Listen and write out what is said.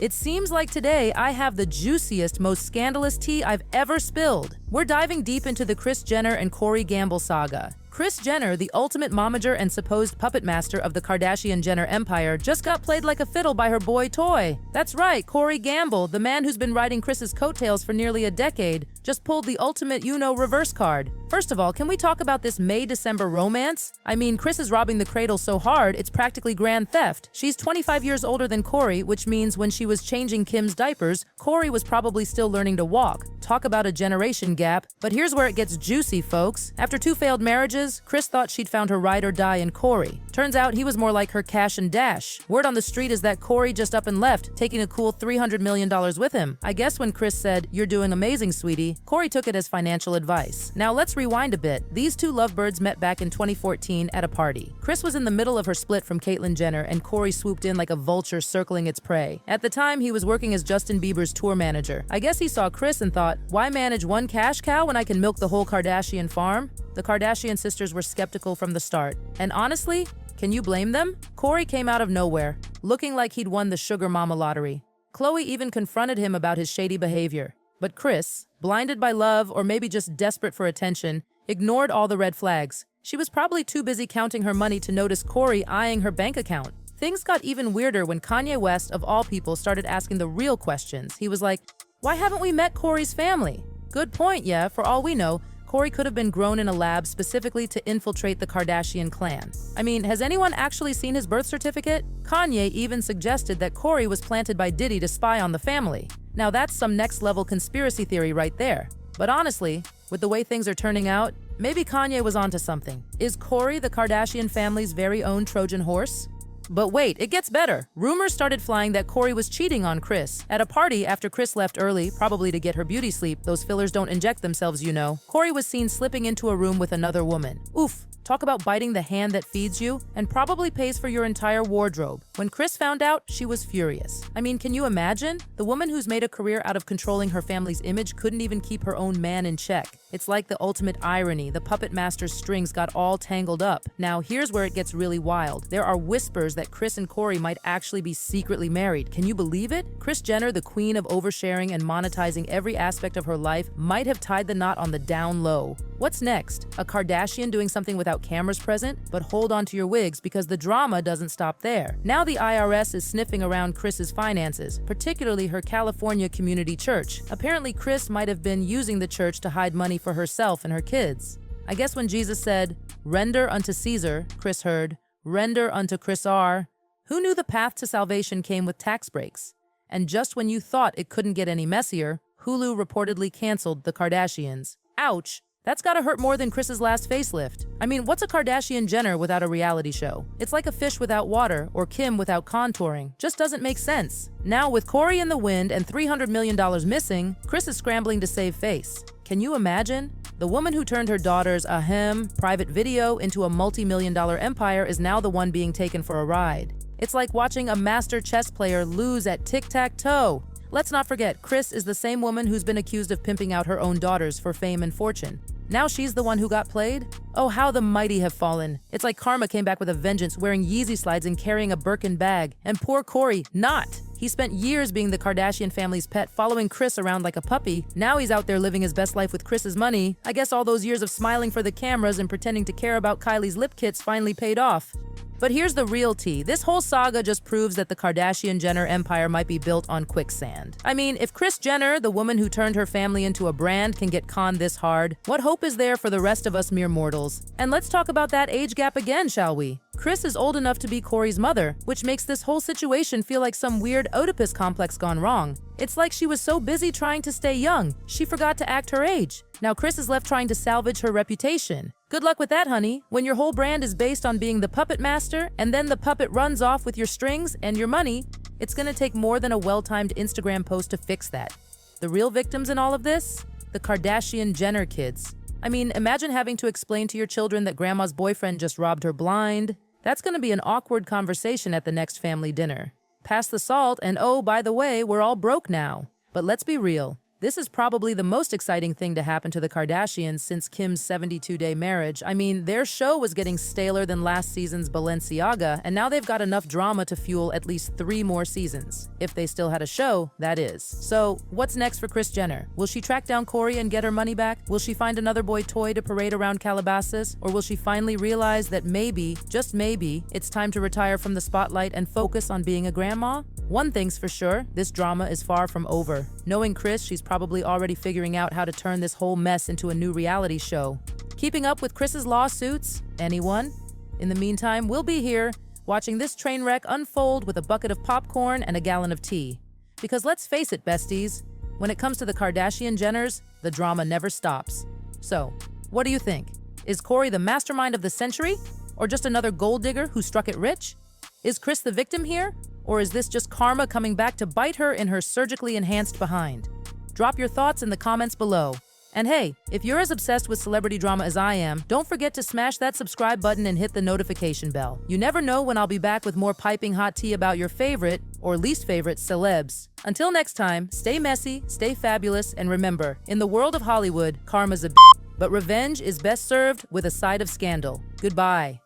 It seems like today I have the juiciest, most scandalous tea I've ever spilled. We're diving deep into the Kris Jenner and Corey Gamble saga. Kris Jenner, the ultimate momager and supposed puppet master of the Kardashian-Jenner empire, just got played like a fiddle by her boy toy. That's right, Corey Gamble, the man who's been riding Kris's coattails for nearly a decade, just pulled the ultimate reverse card. First of all, can we talk about this May-December romance? I mean, Kris is robbing the cradle so hard, it's practically grand theft. She's 25 years older than Corey, which means when she was changing Kim's diapers, Corey was probably still learning to walk. Talk about a generation gap. But here's where it gets juicy, folks. After 2 failed marriages, Kris thought she'd found her ride or die in Corey. Turns out he was more like her cash and dash. Word on the street is that Corey just up and left, taking a cool $300 million with him. I guess when Kris said, "You're doing amazing, sweetie," Corey took it as financial advice. Now let's rewind a bit. These two lovebirds met back in 2014 at a party. Kris was in the middle of her split from Caitlyn Jenner, and Corey swooped in like a vulture circling its prey. At the time, he was working as Justin Bieber's tour manager. I guess he saw Kris and thought, why manage one cash cow when I can milk the whole Kardashian farm? The Kardashian sisters were skeptical from the start. And honestly, can you blame them? Corey came out of nowhere, looking like he'd won the sugar mama lottery. Khloe even confronted him about his shady behavior. But Kris, blinded by love or maybe just desperate for attention, ignored all the red flags. She was probably too busy counting her money to notice Corey eyeing her bank account. Things got even weirder when Kanye West, of all people, started asking the real questions. He was like, "Why haven't we met Corey's family?" Good point, yeah, for all we know, Corey could have been grown in a lab specifically to infiltrate the Kardashian clan. I mean, has anyone actually seen his birth certificate? Kanye even suggested that Corey was planted by Diddy to spy on the family. Now that's some next-level conspiracy theory right there. But honestly, with the way things are turning out, maybe Kanye was onto something. Is Corey the Kardashian family's very own Trojan horse? But wait, it gets better. Rumors started flying that Corey was cheating on Kris. At a party after Kris left early, probably to get her beauty sleep, those fillers don't inject themselves, you know, Corey was seen slipping into a room with another woman. Oof. Talk about biting the hand that feeds you and probably pays for your entire wardrobe. When Kris found out, she was furious. I mean, can you imagine? The woman who's made a career out of controlling her family's image couldn't even keep her own man in check. It's like the ultimate irony. The puppet master's strings got all tangled up. Now, here's where it gets really wild. There are whispers that Kris and Corey might actually be secretly married. Can you believe it? Kris Jenner, the queen of oversharing and monetizing every aspect of her life, might have tied the knot on the down low. What's next? A Kardashian doing something without cameras present? But hold on to your wigs because the drama doesn't stop there. Now the IRS is sniffing around Kris's finances, particularly her California community church. Apparently Kris might have been using the church to hide money for herself and her kids. I guess when Jesus said, "Render unto Caesar," Kris heard, "Render unto Kris R." Who knew the path to salvation came with tax breaks? And just when you thought it couldn't get any messier, Hulu reportedly canceled The Kardashians. Ouch! That's gotta hurt more than Kris's last facelift. I mean, what's a Kardashian Jenner without a reality show? It's like a fish without water or Kim without contouring. Just doesn't make sense. Now, with Corey in the wind and $300 million missing, Kris is scrambling to save face. Can you imagine? The woman who turned her daughter's private video into a multi-million-dollar empire is now the one being taken for a ride. It's like watching a master chess player lose at tic-tac-toe. Let's not forget, Kris is the same woman who's been accused of pimping out her own daughters for fame and fortune. Now she's the one who got played? Oh, how the mighty have fallen. It's like karma came back with a vengeance, wearing Yeezy slides and carrying a Birkin bag. And poor Corey, not. He spent years being the Kardashian family's pet, following Kris around like a puppy. Now he's out there living his best life with Kris's money. I guess all those years of smiling for the cameras and pretending to care about Kylie's lip kits finally paid off. But here's the real tea. This whole saga just proves that the Kardashian-Jenner empire might be built on quicksand. I mean, if Kris Jenner, the woman who turned her family into a brand, can get conned this hard, what hope is there for the rest of us mere mortals? And let's talk about that age gap again, shall we? Kris is old enough to be Corey's mother, which makes this whole situation feel like some weird Oedipus complex gone wrong. It's like she was so busy trying to stay young, she forgot to act her age. Now Kris is left trying to salvage her reputation. Good luck with that, honey. When your whole brand is based on being the puppet master, and then the puppet runs off with your strings and your money, it's gonna take more than a well-timed Instagram post to fix that. The real victims in all of this? The Kardashian-Jenner kids. I mean, imagine having to explain to your children that grandma's boyfriend just robbed her blind. That's gonna be an awkward conversation at the next family dinner. Pass the salt, and oh, by the way, we're all broke now. But let's be real. This is probably the most exciting thing to happen to the Kardashians since Kim's 72-day marriage. I mean, their show was getting staler than last season's Balenciaga, and now they've got enough drama to fuel at least 3 more seasons. If they still had a show, that is. So, what's next for Kris Jenner? Will she track down Kory and get her money back? Will she find another boy toy to parade around Calabasas? Or will she finally realize that maybe, just maybe, it's time to retire from the spotlight and focus on being a grandma? One thing's for sure, this drama is far from over. Knowing Kris, she's probably already figuring out how to turn this whole mess into a new reality show. Keeping up with Kris's lawsuits? Anyone? In the meantime, we'll be here, watching this train wreck unfold with a bucket of popcorn and a gallon of tea. Because let's face it, besties, when it comes to the Kardashian-Jenners, the drama never stops. So, what do you think? Is Kory the mastermind of the century? Or just another gold digger who struck it rich? Is Kris the victim here? Or is this just karma coming back to bite her in her surgically enhanced behind? Drop your thoughts in the comments below. And hey, if you're as obsessed with celebrity drama as I am, don't forget to smash that subscribe button and hit the notification bell. You never know when I'll be back with more piping hot tea about your favorite or least favorite celebs. Until next time, stay messy, stay fabulous, and remember, in the world of Hollywood, karma's a but revenge is best served with a side of scandal. Goodbye.